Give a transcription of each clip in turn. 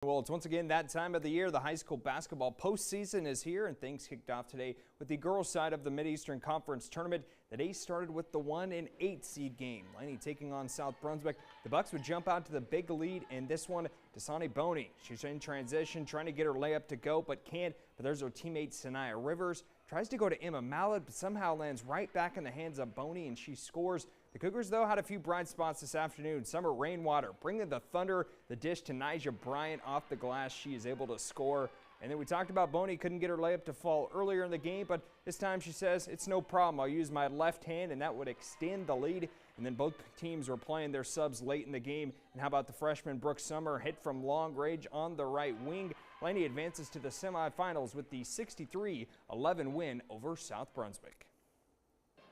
Well, it's once again that time of the year. The high school basketball postseason is here, and things kicked off today with the girls' side of the Mideastern Conference tournament. The day started with the 1 and 8 seed game. Lainie taking on South Brunswick. The Bucks would jump out to the big lead in this one. Dasani Boney, she's in transition, trying to get her layup to go, but can't. But there's her teammate Sanaya Rivers. Tries to go to Emma Mallet, but somehow lands right back in the hands of Boney, and she scores. The Cougars, though, had a few bright spots this afternoon. Summer Rainwater bringing the Thunder. The dish to Nija Bryant off the glass. She is able to score. And then we talked about Boney couldn't get her layup to fall earlier in the game, but this time she says, it's no problem. I'll use my left hand, and that would extend the lead. And then both teams were playing their subs late in the game. And how about the freshman Brooke Summer hit from long range on the right wing. Lainie advances to the semifinals with the 63-11 win over South Brunswick.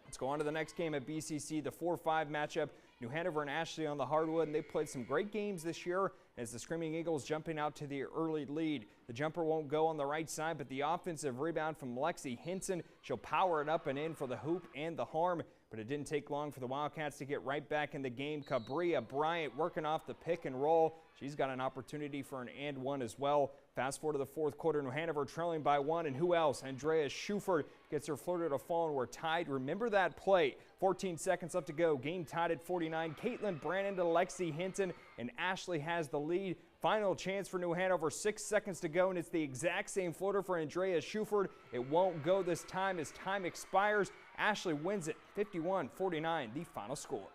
Let's go on to the next game at BCC, the 4-5 matchup. New Hanover and Ashley on the hardwood, and they played some great games this year as the Screaming Eagles jumping out to the early lead. The jumper won't go on the right side, but the offensive rebound from Lexi Hinson, she'll power it up and in for the hoop and the harm. But it didn't take long for the Wildcats to get right back in the game. Cabria Bryant working off the pick and roll. She's got an opportunity for an and one as well. Fast forward to the fourth quarter, New Hanover trailing by 1, and who else? Andrea Schufert gets her floater to fall, and we're tied. Remember that play. 14 seconds left to go. Game tied at 49. Caitlin Brannon to Lexi Hinton, and Ashley has the lead. Final chance for New Hanover. 6 seconds to go, and it's the exact same floater for Andrea Schufert. It won't go this time as time expires. Ashley wins it 51-49, the final score.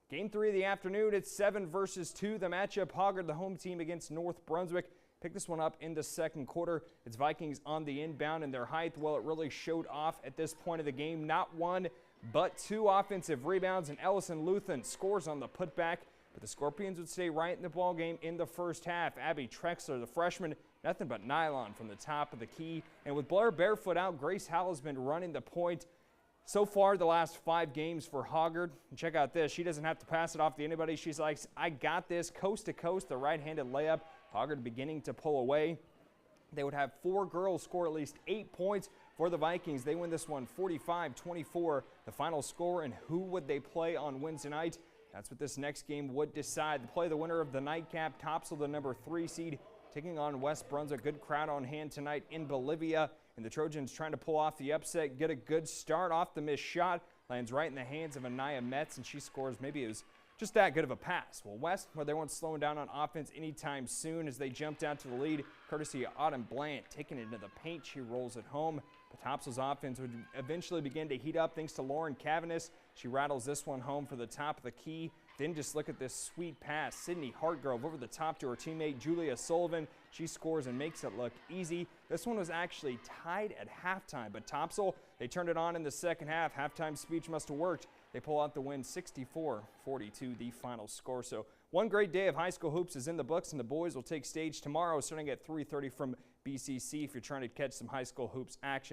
Game 3 of the afternoon, it's 7 versus 2. The matchup, Hoggard, the home team, against North Brunswick. Pick this one up in the second quarter. It's Vikings on the inbound, and their height, well, it really showed off at this point of the game. Not 1, but 2 offensive rebounds, and Ellison Luthen scores on the putback. But the Scorpions would stay right in the ballgame in the first half. Abby Trexler, the freshman, nothing but nylon from the top of the key. And with Blair Barefoot out, Grace Howell has been running the point. So far, the last 5 games for Hoggard. And check out this. She doesn't have to pass it off to anybody. She's like, I got this. Coast to coast, the right-handed layup. Hoggard beginning to pull away. They would have 4 girls score at least 8 points for the Vikings. They win this one 45-24. The final score, and who would they play on Wednesday night? That's what this next game would decide. They play the winner of the nightcap, Topsail, the number 3 seed, taking on West Brunswick. Good crowd on hand tonight in Bolivia. And the Trojans trying to pull off the upset, get a good start off the missed shot. Lands right in the hands of Anaya Metz, and she scores. Maybe it was just that good of a pass. Well, West, well, they weren't slowing down on offense anytime soon as they jumped out to the lead, courtesy of Autumn Bland. Taking it into the paint, she rolls it home. But Topsail's offense would eventually begin to heat up thanks to Lauren Cavanis. She rattles this one home for the top of the key. Then just look at this sweet pass. Sydney Hartgrove over the top to her teammate Julia Sullivan. She scores and makes it look easy. This one was actually tied at halftime, but Topsail, they turned it on in the second half. Halftime speech must have worked. They pull out the win 64-42, the final score. So one great day of high school hoops is in the books, and the boys will take stage tomorrow starting at 3:30 from BCC if you're trying to catch some high school hoops action.